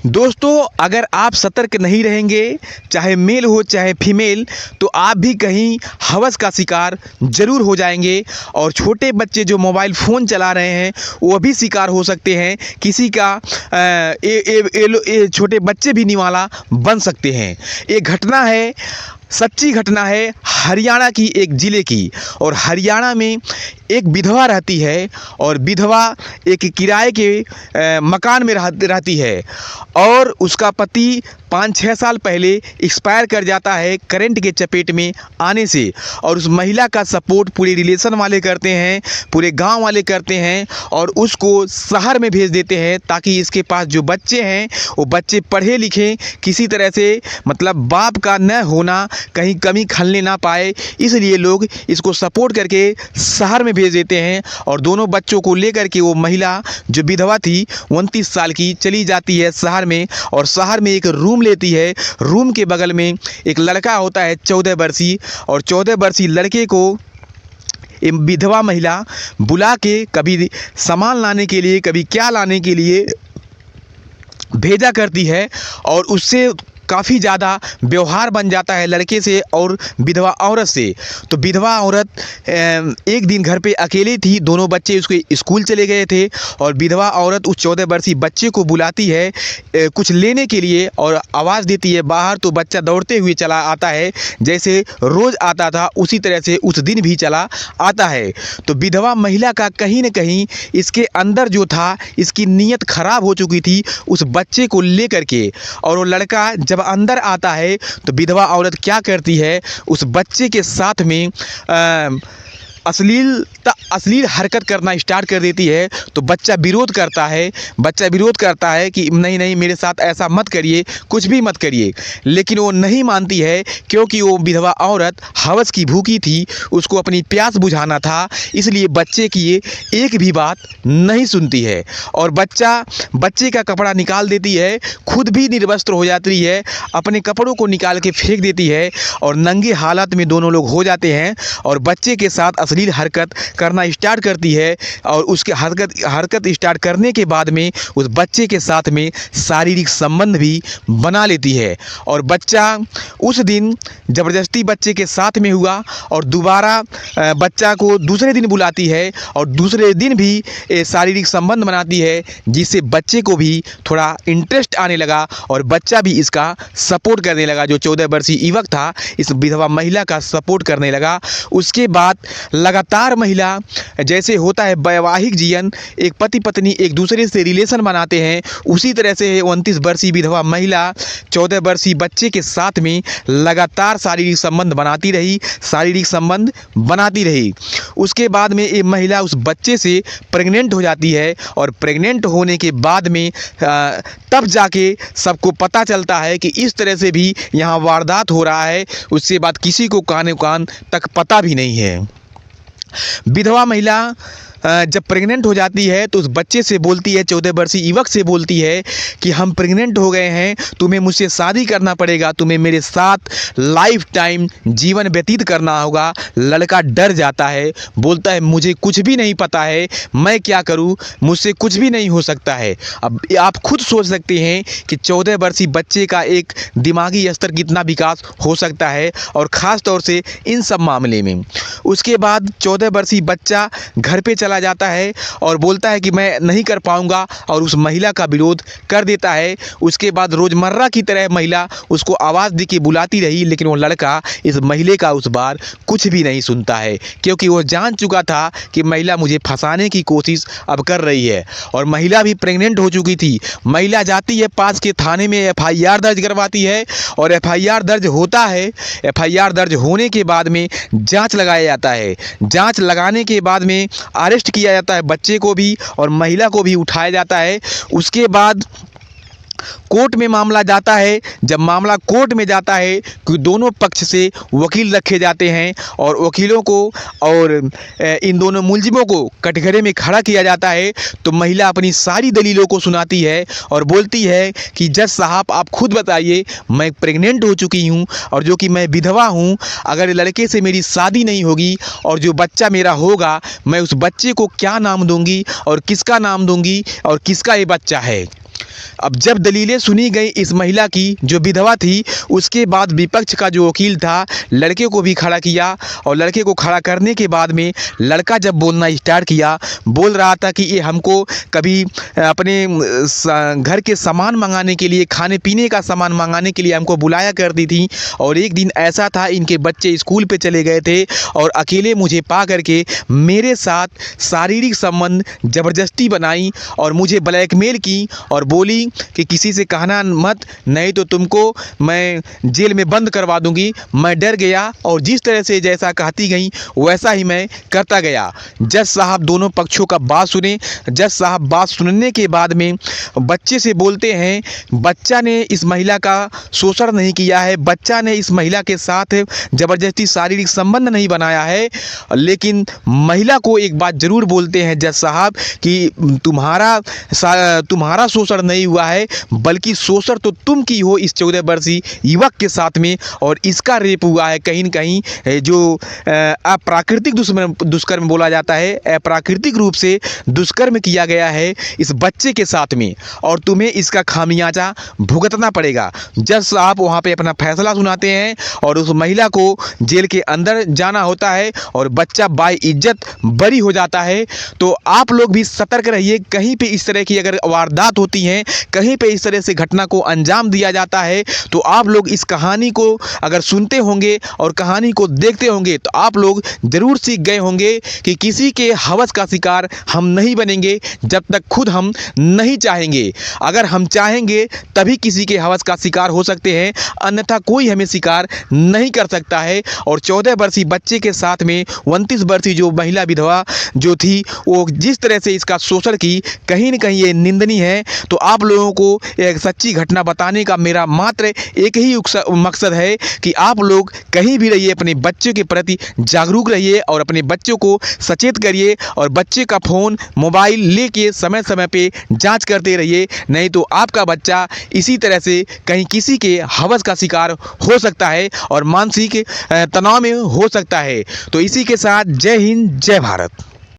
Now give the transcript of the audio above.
दोस्तों, अगर आप सतर्क नहीं रहेंगे, चाहे मेल हो चाहे फीमेल, तो आप भी कहीं हवस का शिकार ज़रूर हो जाएंगे। और छोटे बच्चे जो मोबाइल फ़ोन चला रहे हैं वो भी शिकार हो सकते हैं। किसी का छोटे बच्चे भी निवाला बन सकते हैं। ये घटना है, सच्ची घटना है हरियाणा की एक ज़िले की। और हरियाणा में एक विधवा रहती है और विधवा एक किराए के मकान में रहती है। और उसका पति 5-6 साल पहले एक्सपायर कर जाता है करंट के चपेट में आने से। और उस महिला का सपोर्ट पूरे रिलेशन वाले करते हैं, पूरे गांव वाले करते हैं और उसको शहर में भेज देते हैं ताकि इसके पास जो बच्चे हैं वो बच्चे पढ़े लिखें, किसी तरह से मतलब बाप का न होना कहीं कमी खलने ना पाए, इसलिए लोग इसको सपोर्ट करके शहर में भेज देते हैं। और दोनों बच्चों को लेकर के वो महिला जो विधवा थी 29 साल की चली जाती है शहर में। और शहर में एक रूम लेती है। रूम के बगल में एक लड़का होता है 14 वर्षीय, और 14 वर्षीय लड़के को ये विधवा महिला बुला के कभी सामान लाने के लिए, कभी क्या लाने के लिए भेजा करती है। और उससे काफ़ी ज़्यादा व्यवहार बन जाता है लड़के से और विधवा औरत से। तो विधवा औरत एक दिन घर पे अकेली थी, दोनों बच्चे उसके स्कूल चले गए थे। और विधवा औरत उस 14 वर्षीय बच्चे को बुलाती है कुछ लेने के लिए और आवाज़ देती है बाहर। तो बच्चा दौड़ते हुए चला आता है, जैसे रोज़ आता था उसी तरह से उस दिन भी चला आता है। तो विधवा महिला का कहीं न कहीं इसके अंदर जो था, इसकी नीयत खराब हो चुकी थी उस बच्चे को लेकर के। और वो लड़का जब अंदर आता है तो विधवा औरत क्या करती है, उस बच्चे के साथ में अश्लील हरकत करना स्टार्ट कर देती है। तो बच्चा विरोध करता है कि नहीं नहीं मेरे साथ ऐसा मत करिए, कुछ भी मत करिए। लेकिन वो नहीं मानती है क्योंकि वो विधवा औरत हवस की भूखी थी, उसको अपनी प्यास बुझाना था, इसलिए बच्चे की ये एक भी बात नहीं सुनती है। और बच्चे का कपड़ा निकाल देती है, खुद भी निर्वस्त्र हो जाती है, अपने कपड़ों को निकाल के फेंक देती है। और नंगे हालत में दोनों लोग हो जाते हैं और बच्चे के साथ अश्लील हरकत करना स्टार्ट करती है। और उसके हरकत स्टार्ट करने के बाद में उस बच्चे के साथ में शारीरिक संबंध भी बना लेती है। और बच्चा उस दिन ज़बरदस्ती बच्चे के साथ में हुआ और दोबारा बच्चा को दूसरे दिन बुलाती है और दूसरे दिन भी शारीरिक संबंध बनाती है, जिससे बच्चे को भी थोड़ा इंटरेस्ट आने लगा और बच्चा भी इसका सपोर्ट करने लगा। जो 14 वर्षीय युवक था इस विधवा महिला का सपोर्ट करने लगा। उसके बाद लगातार महिला, जैसे होता है वैवाहिक जीवन, एक पति पत्नी एक दूसरे से रिलेशन बनाते हैं, उसी तरह से 29 वर्षीय विधवा महिला 14 वर्षीय बच्चे के साथ में लगातार शारीरिक संबंध बनाती रही। उसके बाद में ये महिला उस बच्चे से प्रेग्नेंट हो जाती है। और प्रेग्नेंट होने के बाद में तब जाके सबको पता चलता है कि इस तरह से भी यहाँ वारदात हो रहा है। उसके बाद किसी को कान तक पता भी नहीं है। विधवा महिला जब प्रेग्नेंट हो जाती है तो उस बच्चे से बोलती है, 14 वर्षीय युवक से बोलती है कि हम प्रेग्नेंट हो गए हैं, तुम्हें मुझसे शादी करना पड़ेगा, तुम्हें मेरे साथ लाइफ टाइम जीवन व्यतीत करना होगा। लड़का डर जाता है, बोलता है मुझे कुछ भी नहीं पता है, मैं क्या करूं, मुझसे कुछ भी नहीं हो सकता है। अब आप खुद सोच सकते हैं कि 14 वर्षीय बच्चे का एक दिमागी स्तर कितना विकास हो सकता है, और ख़ास तौर से इन सब मामले में। उसके बाद 14 वर्षीय बच्चा घर पे चला जाता है और बोलता है कि मैं नहीं कर पाऊंगा, और उस महिला का विरोध कर देता है। उसके बाद रोज़मर्रा की तरह महिला उसको आवाज़ दे के बुलाती रही, लेकिन वो लड़का इस महिला का उस बार कुछ भी नहीं सुनता है, क्योंकि वो जान चुका था कि महिला मुझे फंसाने की कोशिश अब कर रही है। और महिला भी प्रेग्नेंट हो चुकी थी। महिला जाती है पास के थाने में, FIR दर्ज करवाती है और FIR दर्ज होता है। FIR दर्ज होने के बाद में जाँच लगाया जाता है। जाँच लगाने के बाद में अरेस्ट किया जाता है बच्चे को भी और महिला को भी उठाया जाता है। उसके बाद कोर्ट में मामला जाता है। जब मामला कोर्ट में जाता है कि दोनों पक्ष से वकील रखे जाते हैं और वकीलों को और इन दोनों मुलजिमों को कटघरे में खड़ा किया जाता है, तो महिला अपनी सारी दलीलों को सुनाती है और बोलती है कि जज साहब आप खुद बताइए, मैं प्रेग्नेंट हो चुकी हूँ और जो कि मैं विधवा हूँ, अगर लड़के से मेरी शादी नहीं होगी और जो बच्चा मेरा होगा, मैं उस बच्चे को क्या नाम दूँगी और किसका नाम दूँगी और किसका ये बच्चा है। अब जब दलीलें सुनी गई इस महिला की जो विधवा थी, उसके बाद विपक्ष का जो वकील था लड़के को भी खड़ा किया, और लड़के को खड़ा करने के बाद में लड़का जब बोलना स्टार्ट किया, बोल रहा था कि ये हमको कभी अपने घर के सामान मंगाने के लिए, खाने पीने का सामान मंगाने के लिए हमको बुलाया करती थी, और एक दिन ऐसा था इनके बच्चे स्कूल पे चले गए थे और अकेले मुझे पा करके मेरे साथ शारीरिक संबंध ज़बरदस्ती बनाई और मुझे ब्लैकमेल की और बोली कि किसी से कहना मत, नहीं तो तुमको मैं जेल में बंद करवा दूंगी। मैं डर गया और जिस तरह से जैसा कहती गई वैसा ही मैं करता गया। जज साहब दोनों पक्षों का बात सुने। जज साहब बात सुनने के बाद में बच्चे से बोलते हैं, बच्चा ने इस महिला का शोषण नहीं किया है, बच्चा ने इस महिला के साथ ज़बरदस्ती शारीरिक संबंध नहीं बनाया है, लेकिन महिला को एक बात ज़रूर बोलते हैं जज साहब कि तुम्हारा शोषण नहीं हुआ है, बल्कि शोषण तो तुम की हो इस 14 वर्षीय युवक के साथ में, और इसका रेप हुआ है कहीं न कहीं जो अप्राकृतिक दुष्कर्म बोला जाता है, अप्राकृतिक रूप से दुष्कर्म किया गया है इस बच्चे के साथ में, और तुम्हें इसका खामियाजा भुगतना पड़ेगा। जज साहब वहाँ पे अपना फैसला सुनाते हैं और उस महिला को जेल के अंदर जाना होता है और बच्चा बाइज्जत बरी हो जाता है। तो आप लोग भी सतर्क रहिए, कहीं पे इस तरह की अगर वारदात होती हैं, कहीं पे इस तरह से घटना को अंजाम दिया जाता है, तो आप लोग इस कहानी को अगर सुनते होंगे और कहानी को देखते होंगे तो आप लोग ज़रूर सीख गए होंगे कि किसी के हवस का शिकार हम नहीं बनेंगे जब तक खुद हम नहीं चाहेंगे। अगर हम चाहेंगे तभी किसी के हवस का शिकार हो सकते हैं, अन्यथा कोई हमें शिकार नहीं कर सकता है। और 14 वर्षीय बच्चे के साथ में 29 वर्षीय जो महिला विधवा जो थी, वो जिस तरह से इसका शोषण की, कहीं न कहीं ये निंदनीय है। तो आप लोगों को एक सच्ची घटना बताने का मेरा मात्र एक ही मकसद है कि आप लोग कहीं भी रहिए, अपने बच्चों के प्रति जागरूक रहिए और अपने बच्चों को सचेत करिए, और बच्चे का फ़ोन मोबाइल लेके समय समय पे जांच करते रहिए, नहीं तो आपका बच्चा इसी तरह से कहीं किसी के हवस का शिकार हो सकता है और मानसिक तनाव में हो सकता है। तो इसी के साथ जय हिंद, जय भारत।